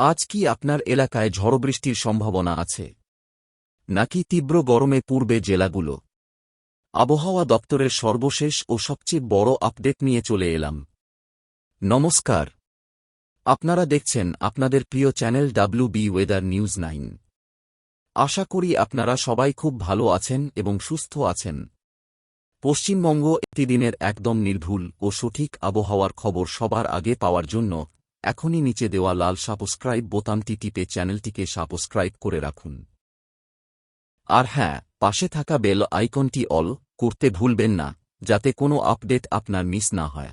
আজ কি আপনার এলাকায় ঝড়বৃষ্টির সম্ভাবনা আছে নাকি তীব্র গরমে পূর্বে জেলাগুলো? আবহাওয়া দপ্তরের সর্বশেষ ও সবচেয়ে বড় আপডেট নিয়ে চলে এলাম। নমস্কার, আপনারা দেখছেন আপনাদের প্রিয় চ্যানেল WB ওয়েদার নিউজ 9। আশা করি আপনারা সবাই খুব ভালো আছেন এবং সুস্থ আছেন। পশ্চিমবঙ্গ প্রতিদিনের একদম নির্ভুল ও সঠিক আবহাওয়ার খবর সবার আগে পাওয়ার জন্য এখনই নিচে দেওয়া লাল সাবস্ক্রাইব বোতামটি টিপে চ্যানেলটিকে সাবস্ক্রাইব করে রাখুন। আর হ্যাঁ, পাশে থাকা বেল আইকনটি অল করতে ভুলবেন না, যাতে কোনো আপডেট আপনার মিস না হয়।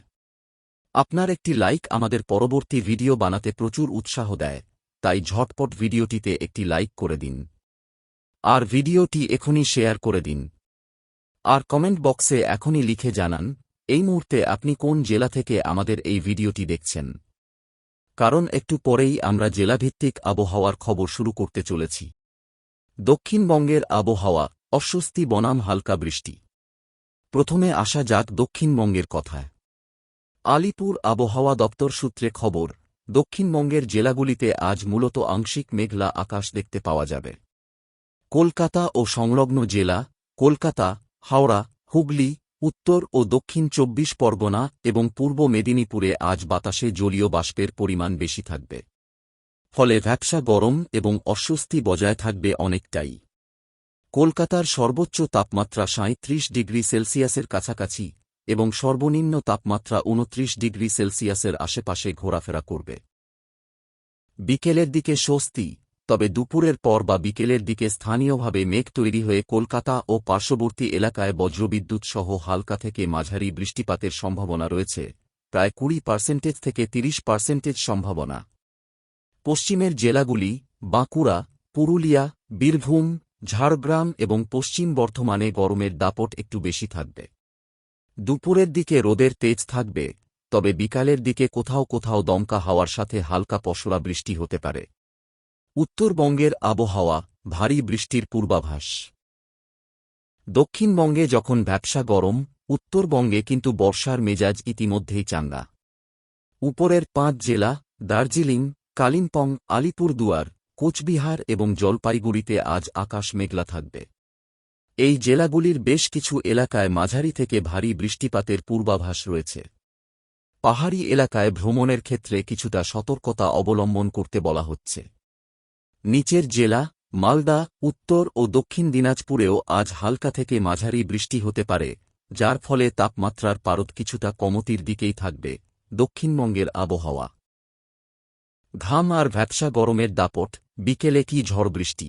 আপনার একটি লাইক আমাদের পরবর্তী ভিডিও বানাতে প্রচুর উৎসাহ দেয়, তাই ঝটপট ভিডিওটিতে একটি লাইক করে দিন। আর ভিডিওটি এখনই শেয়ার করে দিন। আর কমেন্ট বক্সে এখনই লিখে জানান এই মুহূর্তে আপনি কোন জেলা থেকে আমাদের এই ভিডিওটি দেখছেন। কারণ একটু পরেই আমরা জেলাভিত্তিক আবহাওয়ার খবর শুরু করতে চলেছি। দক্ষিণবঙ্গের আবহাওয়া অস্বস্তি বনাম হালকা বৃষ্টি। প্রথমে আসা যাক দক্ষিণবঙ্গের কথায়। আলিপুর আবহাওয়া দপ্তর সূত্রে খবর, দক্ষিণবঙ্গের জেলাগুলিতে আজ মূলত আংশিক মেঘলা আকাশ দেখতে পাওয়া যাবে। কলকাতা ও সংলগ্ন জেলা কলকাতা, হাওড়া, হুগলি, উত্তর ও দক্ষিণ 24 পরগনা এবং পূর্ব মেদিনীপুরে আজ বাতাসে জলীয় বাষ্পের পরিমাণ বেশি থাকবে। ফলে ভ্যাপসা গরম এবং অস্বস্তি বজায় থাকবে অনেকটাই। কলকাতার সর্বোচ্চ তাপমাত্রা 37 ডিগ্রি সেলসিয়াসের কাছাকাছি এবং সর্বনিম্ন তাপমাত্রা 29 ডিগ্রি সেলসিয়াসের আশেপাশে ঘোরাফেরা করবে। বিকেলের দিকে স্বস্তি, তবে দুপুরের পর বা বিকেলের দিকে স্থানীয়ভাবে মেঘ তৈরি হয়ে কলকাতা ও পার্শ্ববর্তী এলাকায় বজ্রবিদ্যুৎ সহ হালকা থেকে মাঝারি বৃষ্টিপাতের সম্ভাবনা রয়েছে, প্রায় 20% থেকে 30% সম্ভাবনা। পশ্চিমের জেলাগুলি বাঁকুড়া, পুরুলিয়া, বীরভূম, ঝাড়গ্রাম এবং পশ্চিম বর্ধমানে গরমের দাপট একটু বেশি থাকবে। দুপুরের দিকে রোদের তেজ থাকবে, তবে বিকালের দিকে কোথাও কোথাও দমকা হাওয়ার সাথে হালকা পশরা বৃষ্টি হতে পারে। উত্তরবঙ্গের আবহাওয়া ভারী বৃষ্টির পূর্বাভাস। দক্ষিণবঙ্গে যখন ভ্যাপসা গরম, উত্তরবঙ্গে কিন্তু বর্ষার মেজাজ ইতিমধ্যেই চাঙ্গা। উপরের 5 জেলা দার্জিলিং, কালিম্পং, আলিপুরদুয়ার, কোচবিহার এবং জলপাইগুড়িতে আজ আকাশ মেঘলা থাকবে। এই জেলাগুলির বেশ কিছু এলাকায় মাঝারি থেকে ভারী বৃষ্টিপাতের পূর্বাভাস রয়েছে। পাহাড়ি এলাকায় ভ্রমণের ক্ষেত্রে কিছুটা সতর্কতা অবলম্বন করতে বলা হচ্ছে। নিচের জেলা মালদা, উত্তর ও দক্ষিণ দিনাজপুরেও আজ হালকা থেকে মাঝারি বৃষ্টি হতে পারে, যার ফলে তাপমাত্রার পারদ কিছুটা কমতির দিকেই থাকবে। দক্ষিণবঙ্গের আবহাওয়া ঘাম আর ভ্যাপসা গরমের দাপট, বিকেলে কি ঝড় বৃষ্টি।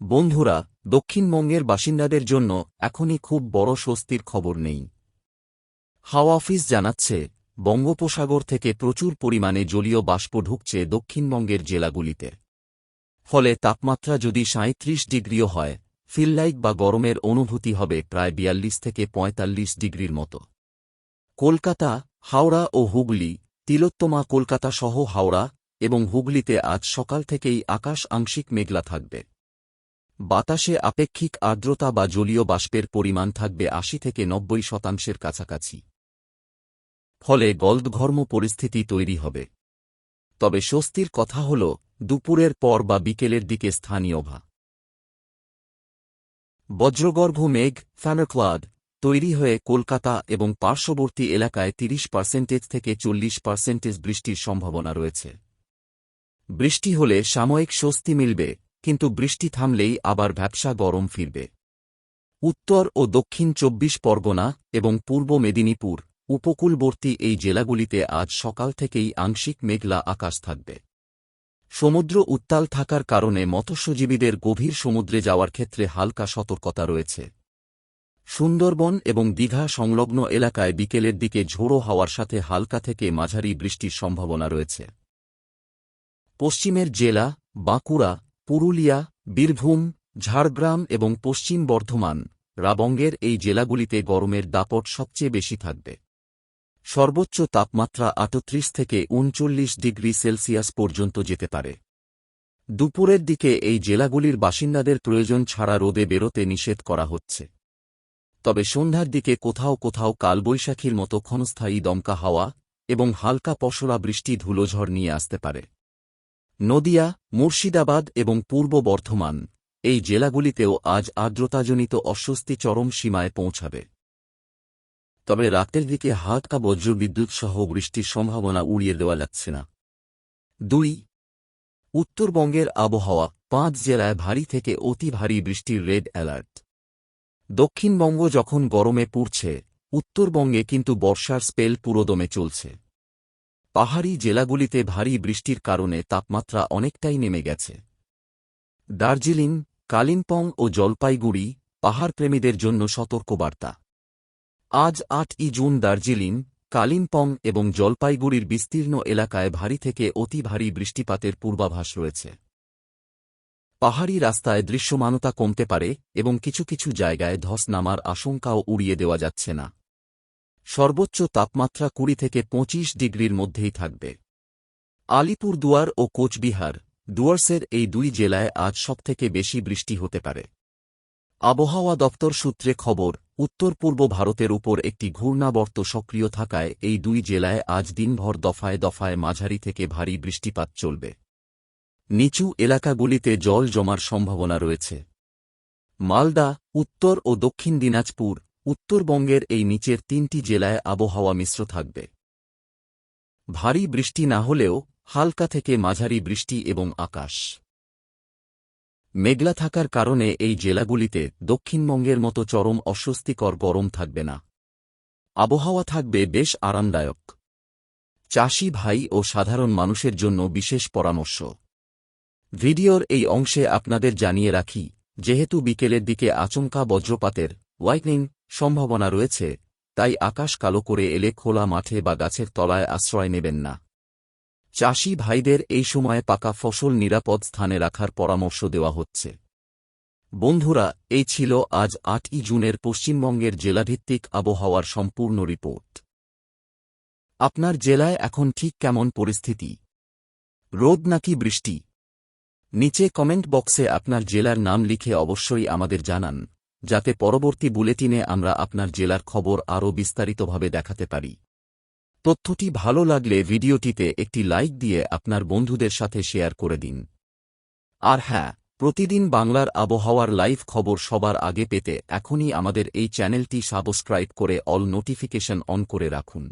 বন্ধুরা, দক্ষিণবঙ্গের বাসিন্দাদের জন্য এখনই খুব বড় স্বস্তির খবর নেই। হাওয়া অফিস জানাচ্ছে, বঙ্গোপসাগর থেকে প্রচুর পরিমাণে জলীয় বাষ্প ঢুকছে দক্ষিণবঙ্গের জেলাগুলিতে। ফলে তাপমাত্রা যদি 37 ডিগ্রিও হয়, ফিললাইক বা গরমের অনুভূতি হবে প্রায় 42 থেকে 45 ডিগ্রির মতো। কলকাতা, হাওড়া ও হুগলি, তিলোত্তমা কলকাতা সহ হাওড়া এবং হুগলিতে আজ সকাল থেকেই আকাশ আংশিক মেঘলা থাকবে। বাতাসে আপেক্ষিক আর্দ্রতা বা জলীয় বাষ্পের পরিমাণ থাকবে 80 থেকে 90% কাছাকাছি। ফলে গলদঘর্ম পরিস্থিতি তৈরি হবে। তবে স্বস্তির কথা হল, দুপুরের পর বা বিকেলের দিকে স্থানীয় বজ্রগর্ভ মেঘ থান্ডারক্লাউড তৈরি হয়ে কলকাতা এবং পার্শ্ববর্তী এলাকায় 30% থেকে 40% বৃষ্টির সম্ভাবনা রয়েছে। বৃষ্টি হলে সাময়িক স্বস্তি মিলবে, কিন্তু বৃষ্টি থামলেই আবার ভ্যাপসা গরম ফিরবে। উত্তর ও দক্ষিণ 24 পরগনা এবং পূর্ব মেদিনীপুর উপকূলবর্তী এই জেলাগুলিতে আজ সকাল থেকেই আংশিক মেঘলা আকাশ থাকবে। সমুদ্র উত্তাল থাকার কারণে মৎস্যজীবীদের গভীর সমুদ্রে যাওয়ার ক্ষেত্রে হালকা সতর্কতা রয়েছে। সুন্দরবন এবং দীঘা সংলগ্ন এলাকায় বিকেলের দিকে ঝোড়ো হাওয়ার সাথে হালকা থেকে মাঝারি বৃষ্টির সম্ভাবনা রয়েছে। পশ্চিমের জেলা বাঁকুড়া, পুরুলিয়া, বীরভূম, ঝাড়গ্রাম এবং পশ্চিম বর্ধমান রাবঙ্গের এই জেলাগুলিতে গরমের দাপট সবচেয়ে বেশি থাকবে। সর্বোচ্চ তাপমাত্রা 38 থেকে 39 ডিগ্রি সেলসিয়াস পর্যন্ত যেতে পারে। দুপুরের দিকে এই জেলাগুলির বাসিন্দাদের প্রয়োজন ছাড়া রোদে বেরোতে নিষেধ করা হচ্ছে। তবে সন্ধ্যার দিকে কোথাও কোথাও কালবৈশাখীর মতো ক্ষণস্থায়ী দমকা হাওয়া এবং হালকা পশরা বৃষ্টি ধুলোঝড় নিয়ে আসতে পারে। নদিয়া, মুর্শিদাবাদ এবং পূর্ব বর্ধমান এই জেলাগুলিতেও আজ আর্দ্রতাজনিত অস্বস্তি চরম সীমায় পৌঁছাবে। তবে রাতের দিকে হালকা বজ্রবিদ্যুৎ সহ বৃষ্টির সম্ভাবনা উড়িয়ে দেওয়া যাচ্ছে না। 2. উত্তরবঙ্গের আবহাওয়া 5 জেলায় ভারী থেকে অতি ভারী বৃষ্টির রেড অ্যালার্ট। দক্ষিণবঙ্গ যখন গরমে পুড়ছে, উত্তরবঙ্গে কিন্তু বর্ষার স্পেল পুরোদমে চলছে। পাহাড়ি জেলাগুলিতে ভারী বৃষ্টির কারণে তাপমাত্রা অনেকটাই নেমে গেছে। দার্জিলিং, কালিম্পং ও জলপাইগুড়ি পাহাড়প্রেমীদের জন্য সতর্কবার্তা। আজ 8ই জুন দার্জিলিং, কালিম্পং এবং জলপাইগুড়ির বিস্তীর্ণ এলাকায় ভারী থেকে অতি ভারী বৃষ্টিপাতের পূর্বাভাস রয়েছে। পাহাড়ি রাস্তায় দৃশ্যমানতা কমতে পারে এবং কিছু কিছু জায়গায় ধস নামার আশঙ্কাও উড়িয়ে দেওয়া যাচ্ছে না। সর্বোচ্চ তাপমাত্রা 20 থেকে 25 ডিগ্রির মধ্যেই থাকবে। আলিপুরদুয়ার ও কোচবিহার, ডুয়ার্সের এই 2 জেলায় আজ সবথেকে বেশি বৃষ্টি হতে পারে। আবহাওয়া দপ্তর সূত্রে খবর, উত্তর পূর্ব ভারতের উপর একটি ঘূর্ণাবর্ত সক্রিয় থাকায় এই 2 জেলায় আজ দিনভর দফায় দফায় মাঝারি থেকে ভারী বৃষ্টিপাত চলবে। নিচু এলাকাগুলিতে জল জমার সম্ভাবনা রয়েছে। মালদা, উত্তর ও দক্ষিণ দিনাজপুর, উত্তরবঙ্গের এই নিচের 3টি জেলায় আবহাওয়া মিশ্র থাকবে। ভারী বৃষ্টি না হলেও হালকা থেকে মাঝারি বৃষ্টি এবং আকাশ মেঘলা থাকার কারণে এই জেলাগুলিতে দক্ষিণবঙ্গের মতো চরম অস্বস্তিকর গরম থাকবে না। আবহাওয়া থাকবে বেশ আরামদায়ক। চাষি ভাই ও সাধারণ মানুষের জন্য বিশেষ পরামর্শ। ভিডিওর এই অংশে আপনাদের জানিয়ে রাখি, যেহেতু বিকেলের দিকে আচমকা বজ্রপাতের লাইটনিং সম্ভাবনা রয়েছে, তাই আকাশ কালো করে এলে খোলা মাঠে বা গাছের তলায় আশ্রয় নেবেন না। চাষি ভাইদের এই সময়ে পাকা ফসল নিরাপদ স্থানে রাখার পরামর্শ দেওয়া হচ্ছে। বন্ধুরা, এই ছিল আজ 8ই জুনের পশ্চিমবঙ্গের জেলাভিত্তিক আবহাওয়ার সম্পূর্ণ রিপোর্ট। আপনার জেলায় এখন ঠিক কেমন পরিস্থিতি? রোদ নাকি বৃষ্টি? নিচে কমেন্ট বক্সে আপনার জেলার নাম লিখে অবশ্যই আমাদের জানান, যাতে পরবর্তী বুলেটিনে আমরা আপনার জেলার খবর আরও বিস্তারিতভাবে দেখাতে পারি। তথ্যটি ভালো লাগলে ভিডিওটিতে একটি লাইক দিয়ে আপনার বন্ধুদের সাথে শেয়ার করে দিন। আর হ্যাঁ, প্রতিদিন বাংলার আবহাওয়ার লাইভ খবর সবার আগে পেতে এখনই আমাদের এই চ্যানেলটি সাবস্ক্রাইব করে অল নোটিফিকেশন অন করে রাখুন।